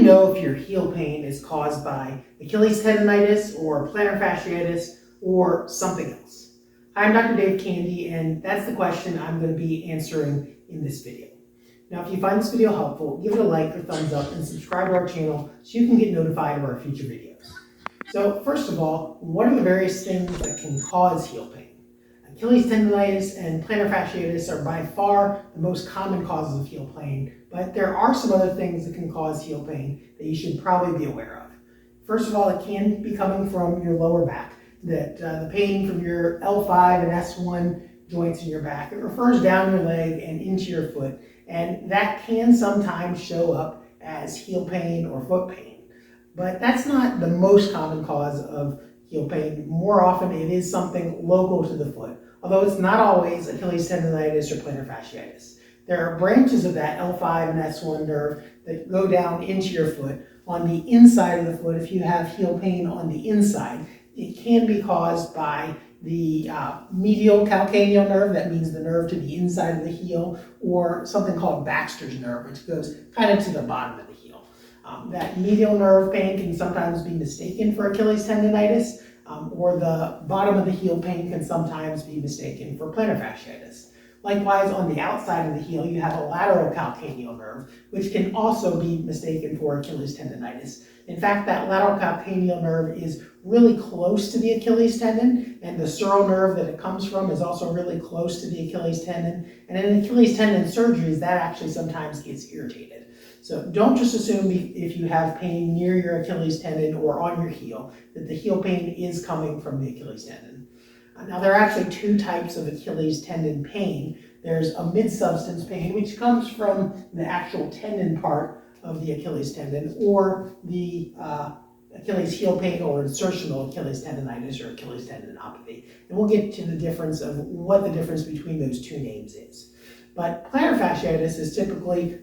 know if your heel pain is caused by Achilles tendonitis or plantar fasciitis or something else? Hi, I'm Dr. Dave Candy, and that's the question I'm going to be answering in this video. Now, if you find this video helpful, give it a like or thumbs up and subscribe to our channel so you can get notified of our future videos. So first of all, what are the various things that can cause heel pain? Achilles tendonitis and plantar fasciitis are by far the most common causes of heel pain, but there are some other things that can cause heel pain that you should probably be aware of. First of all, it can be coming from your lower back, the pain from your L5 and S1 joints in your back. It refers down your leg and into your foot, and that can sometimes show up as heel pain or foot pain. But that's not the most common cause of heel pain. More often it is something local to the foot, although it's not always Achilles tendonitis or plantar fasciitis. There are branches of that L5 and S1 nerve that go down into your foot. On the inside of the foot, if you have heel pain on the inside, it can be caused by the medial calcaneal nerve, that means the nerve to the inside of the heel, or something called Baxter's nerve, which goes kind of to the bottom of the heel. That medial nerve pain can sometimes be mistaken for Achilles tendonitis, or the bottom of the heel pain can sometimes be mistaken for plantar fasciitis. Likewise, on the outside of the heel, you have a lateral calcaneal nerve, which can also be mistaken for Achilles tendonitis. In fact, that lateral calcaneal nerve is really close to the Achilles tendon, and the sural nerve that it comes from is also really close to the Achilles tendon. And in Achilles tendon surgeries, that actually sometimes gets irritated. So don't just assume if you have pain near your Achilles tendon or on your heel that the heel pain is coming from the Achilles tendon. Now, there are actually two types of Achilles tendon pain. There's a mid-substance pain, which comes from the actual tendon part of the Achilles tendon, or the Achilles heel pain or insertional Achilles tendonitis or Achilles tendinopathy. And we'll get to the difference of what the difference between those two names is. But plantar fasciitis is typically,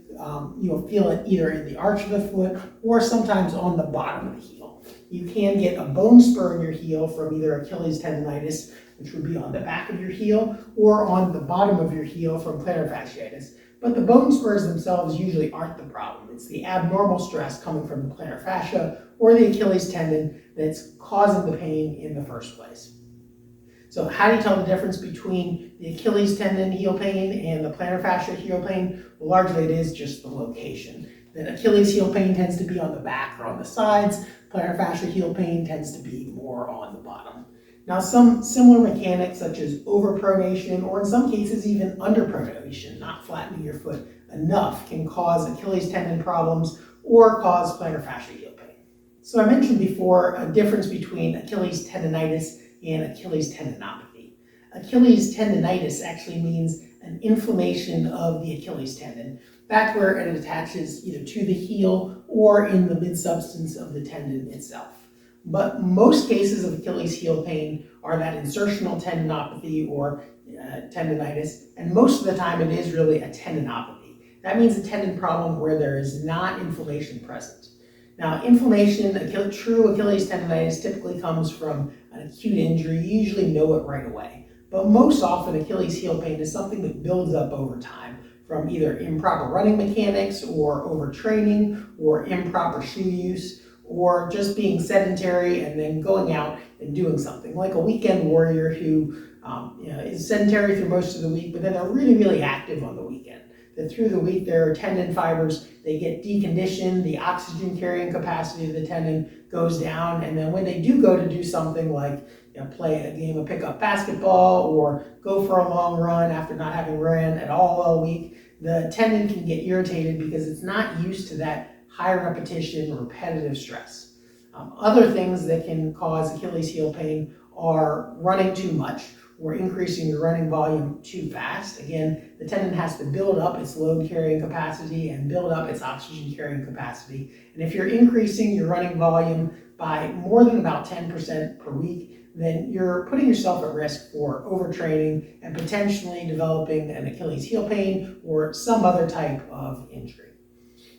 you'll feel it either in the arch of the foot or sometimes on the bottom of the heel. You can get a bone spur in your heel from either Achilles tendonitis, which would be on the back of your heel, or on the bottom of your heel from plantar fasciitis. But the bone spurs themselves usually aren't the problem. It's the abnormal stress coming from the plantar fascia or the Achilles tendon that's causing the pain in the first place. So how do you tell the difference between the Achilles tendon heel pain and the plantar fascia heel pain? Well, largely it is just the location. The Achilles heel pain tends to be on the back or on the sides. Plantar fascia heel pain tends to be more on the bottom. Now, some similar mechanics such as overpronation, or in some cases even underpronation, not flattening your foot enough, can cause Achilles tendon problems or cause plantar fascia heel pain. So I mentioned before a difference between Achilles tendonitis and Achilles tendinopathy. Achilles tendonitis actually means an inflammation of the Achilles tendon, back where it attaches either to the heel or in the mid-substance of the tendon itself. But most cases of Achilles heel pain are that insertional tendinopathy or tendonitis, and most of the time it is really a tendinopathy. That means a tendon problem where there is not inflammation present. Now, inflammation, true Achilles tendonitis typically comes from an acute injury. You usually know it right away. But most often, Achilles heel pain is something that builds up over time from either improper running mechanics or overtraining or improper shoe use, or just being sedentary and then going out and doing something, like a weekend warrior who is sedentary through most of the week, but then they're really, really active on the weekend. That through the week, their tendon fibers, they get deconditioned, the oxygen carrying capacity of the tendon goes down, and then when they do go to do something like play a game of pickup basketball or go for a long run after not having ran at all week, the tendon can get irritated because it's not used to that high repetition, repetitive stress. Other things that can cause Achilles heel pain are running too much or increasing your running volume too fast. Again, the tendon has to build up its load carrying capacity and build up its oxygen carrying capacity. And if you're increasing your running volume by more than about 10% per week, then you're putting yourself at risk for overtraining and potentially developing an Achilles heel pain or some other type of injury.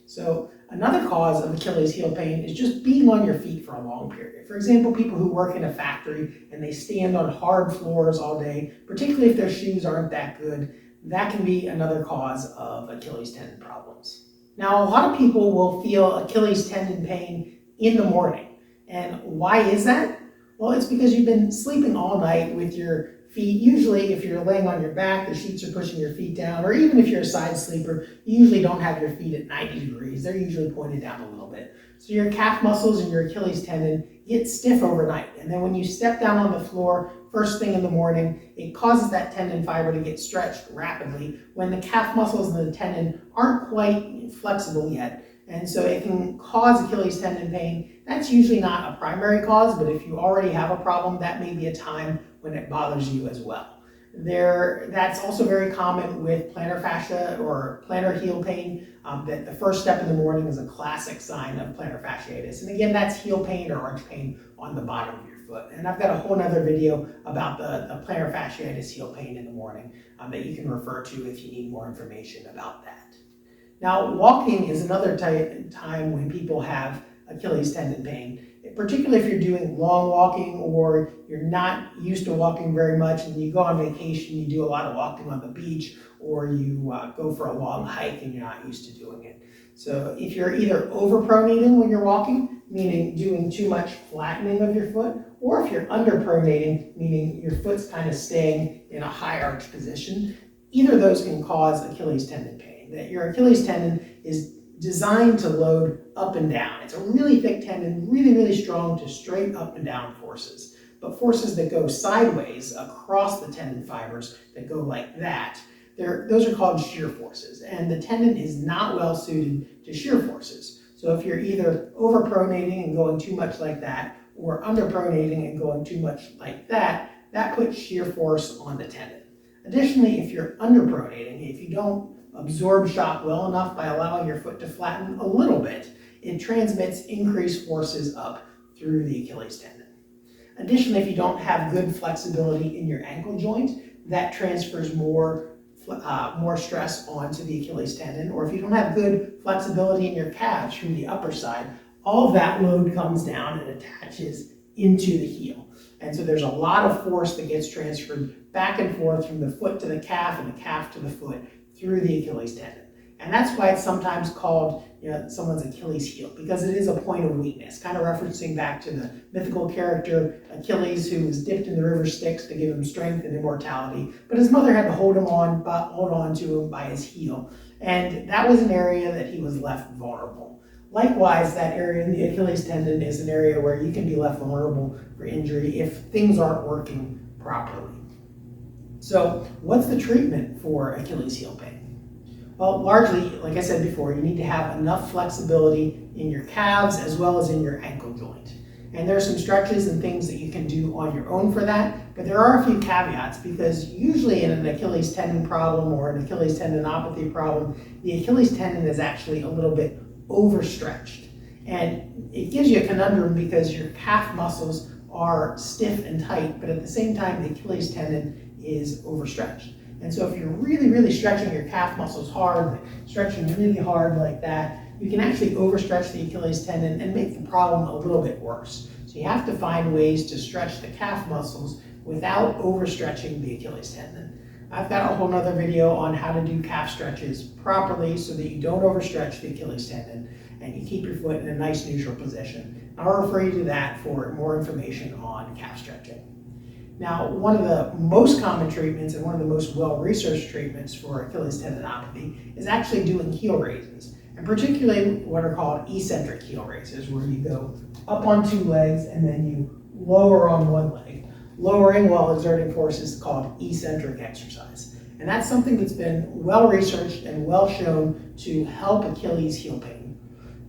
So another cause of Achilles heel pain is just being on your feet for a long period. For example, people who work in a factory and they stand on hard floors all day, particularly if their shoes aren't that good, that can be another cause of Achilles tendon problems. Now, a lot of people will feel Achilles tendon pain in the morning. And why is that? Well, it's because you've been sleeping all night with your feet. Usually, if you're laying on your back, the sheets are pushing your feet down, or even if you're a side sleeper, you usually don't have your feet at 90 degrees. They're usually pointed down a little bit. So your calf muscles and your Achilles tendon get stiff overnight. And then when you step down on the floor first thing in the morning, it causes that tendon fiber to get stretched rapidly when the calf muscles and the tendon aren't quite flexible yet. And so it can cause Achilles tendon pain. That's usually not a primary cause, but if you already have a problem, that may be a time when it bothers you as well. That's also very common with plantar fascia or plantar heel pain, that the first step in the morning is a classic sign of plantar fasciitis. And again, that's heel pain or arch pain on the bottom of your foot. And I've got a whole other video about the plantar fasciitis heel pain in the morning that you can refer to if you need more information about that. Now, walking is another time when people have Achilles tendon pain, particularly if you're doing long walking or you're not used to walking very much and you go on vacation, you do a lot of walking on the beach, or you go for a long hike and you're not used to doing it. So if you're either overpronating when you're walking, meaning doing too much flattening of your foot, or if you're underpronating, meaning your foot's kind of staying in a high arch position, either of those can cause Achilles tendon pain. That your Achilles tendon is designed to load up and down. It's a really thick tendon, really, really strong to straight up and down forces. But forces that go sideways across the tendon fibers that go like that, those are called shear forces. And the tendon is not well suited to shear forces. So if you're either overpronating and going too much like that, or underpronating and going too much like that, that puts shear force on the tendon. Additionally, if you're underpronating, if you don't absorb shock well enough by allowing your foot to flatten a little bit, it transmits increased forces up through the Achilles tendon. Additionally, if you don't have good flexibility in your ankle joint, that transfers more stress onto the Achilles tendon. Or if you don't have good flexibility in your calves from the upper side, all of that load comes down and attaches into the heel. And so there's a lot of force that gets transferred back and forth from the foot to the calf and the calf to the foot through the Achilles tendon. And that's why it's sometimes called someone's Achilles heel, because it is a point of weakness, kind of referencing back to the mythical character Achilles, who was dipped in the river Styx to give him strength and immortality, but his mother had to hold on to him by his heel. And that was an area that he was left vulnerable. Likewise, that area in the Achilles tendon is an area where you can be left vulnerable for injury if things aren't working properly. So what's the treatment for Achilles heel pain? Well, largely, like I said before, you need to have enough flexibility in your calves as well as in your ankle joint. And there are some stretches and things that you can do on your own for that, but there are a few caveats, because usually in an Achilles tendon problem or an Achilles tendinopathy problem, the Achilles tendon is actually a little bit overstretched. And it gives you a conundrum because your calf muscles are stiff and tight, but at the same time, the Achilles tendon is overstretched. And so if you're really, really stretching your calf muscles hard, stretching really hard like that, you can actually overstretch the Achilles tendon and make the problem a little bit worse. So you have to find ways to stretch the calf muscles without overstretching the Achilles tendon. I've got a whole other video on how to do calf stretches properly so that you don't overstretch the Achilles tendon and you keep your foot in a nice neutral position. I'll refer you to that for more information on calf stretching. Now, one of the most common treatments and one of the most well-researched treatments for Achilles tendinopathy is actually doing heel raises, and particularly what are called eccentric heel raises, where you go up on two legs and then you lower on one leg. Lowering while exerting force is called eccentric exercise. And that's something that's been well-researched and well-shown to help Achilles heel pain.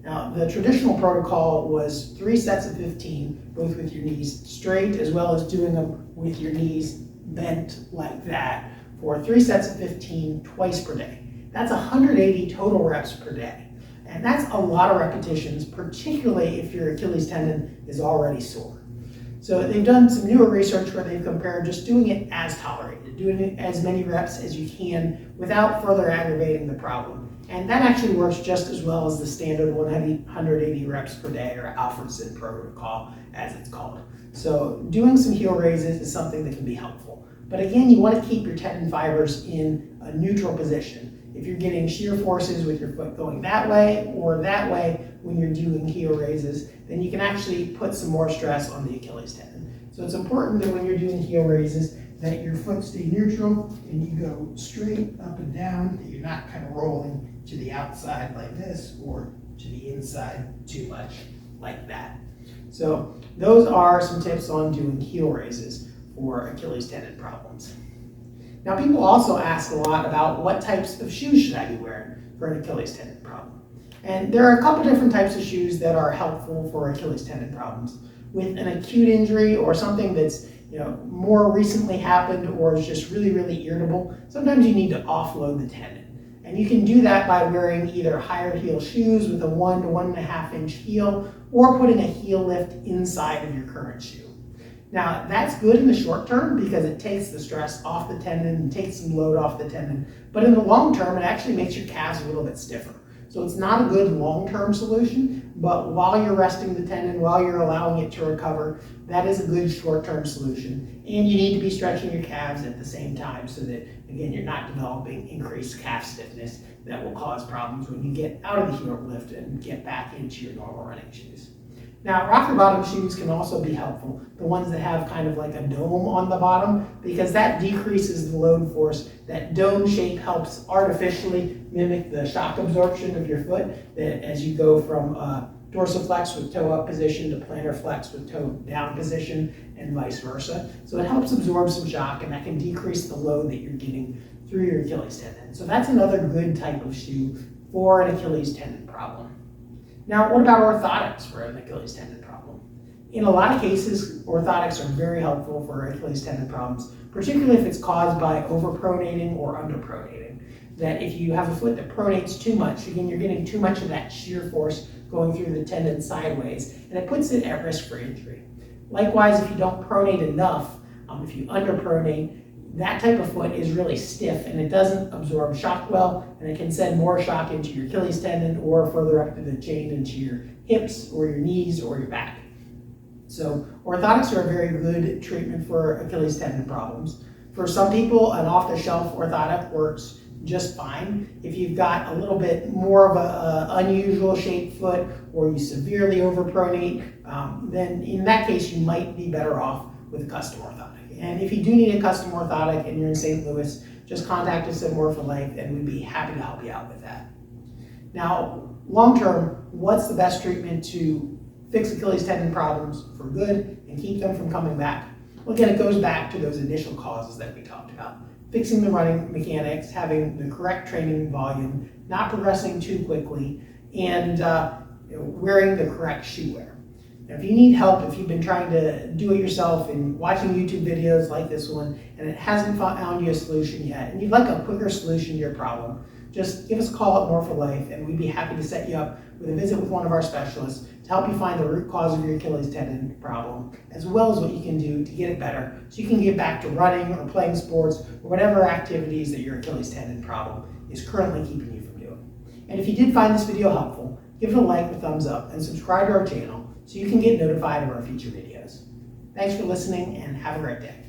Now, the traditional protocol was 3 sets of 15, both with your knees straight, as well as doing them with your knees bent like that, for 3 sets of 15 twice per day. That's 180 total reps per day. And that's a lot of repetitions, particularly if your Achilles tendon is already sore. So they've done some newer research where they've compared just doing it as tolerated, doing it as many reps as you can without further aggravating the problem. And that actually works just as well as the standard 180 reps per day, or Alfredson protocol, as it's called. So doing some heel raises is something that can be helpful. But again, you want to keep your tendon fibers in a neutral position. if you're getting shear forces with your foot going that way or that way when you're doing heel raises, then you can actually put some more stress on the Achilles tendon. So it's important that when you're doing heel raises that your foot stay neutral and you go straight up and down, that you're not kind of rolling to the outside like this or to the inside too much like that. So those are some tips on doing heel raises for Achilles tendon problems. Now, people also ask a lot about what types of shoes should I be wearing for an Achilles tendon problem. And there are a couple different types of shoes that are helpful for Achilles tendon problems. With an acute injury or something that's more recently happened or is just really, really irritable, sometimes you need to offload the tendon. And you can do that by wearing either higher heel shoes with a 1 to 1.5 inch heel or putting a heel lift inside of your current shoe. Now, that's good in the short term because it takes the stress off the tendon and takes some load off the tendon. But in the long term, it actually makes your calves a little bit stiffer. So it's not a good long-term solution, but while you're resting the tendon, while you're allowing it to recover, that is a good short-term solution. And you need to be stretching your calves at the same time so that, again, you're not developing increased calf stiffness that will cause problems when you get out of the heel lift and get back into your normal running shoes. Now, rocker bottom shoes can also be helpful, the ones that have kind of like a dome on the bottom, because that decreases the load force. That dome shape helps artificially mimic the shock absorption of your foot, that as you go from dorsiflex with toe up position to plantar flex with toe down position and vice versa. So it helps absorb some shock, and that can decrease the load that you're getting through your Achilles tendon. So that's another good type of shoe for an Achilles tendon problem. Now, what about orthotics for an Achilles tendon problem? In a lot of cases, orthotics are very helpful for Achilles tendon problems, particularly if it's caused by overpronating or underpronating. That if you have a foot that pronates too much, again, you're getting too much of that shear force going through the tendon sideways, and it puts it at risk for injury. Likewise, if you don't pronate enough, if you underpronate, that type of foot is really stiff and it doesn't absorb shock well, and it can send more shock into your Achilles tendon or further up the chain into your hips or your knees or your back. So orthotics are a very good treatment for Achilles tendon problems. For some people, an off-the-shelf orthotic works just fine. If you've got a little bit more of an unusual shaped foot or you severely overpronate, then in that case you might be better off with a custom orthotic. And if you do need a custom orthotic and you're in St. Louis, just contact us at More for Life and we'd be happy to help you out with that. Now, long term, what's the best treatment to fix Achilles tendon problems for good and keep them from coming back? Well, again, it goes back to those initial causes that we talked about. Fixing the running mechanics, having the correct training volume, not progressing too quickly, and wearing the correct shoe wear. Now, if you need help, if you've been trying to do it yourself and watching YouTube videos like this one, and it hasn't found you a solution yet, and you'd like a quicker solution to your problem, just give us a call at More for Life, and we'd be happy to set you up with a visit with one of our specialists to help you find the root cause of your Achilles tendon problem, as well as what you can do to get it better so you can get back to running or playing sports or whatever activities that your Achilles tendon problem is currently keeping you from doing. And if you did find this video helpful, give it a like or thumbs up and subscribe to our channel so you can get notified of our future videos. Thanks for listening and have a great day.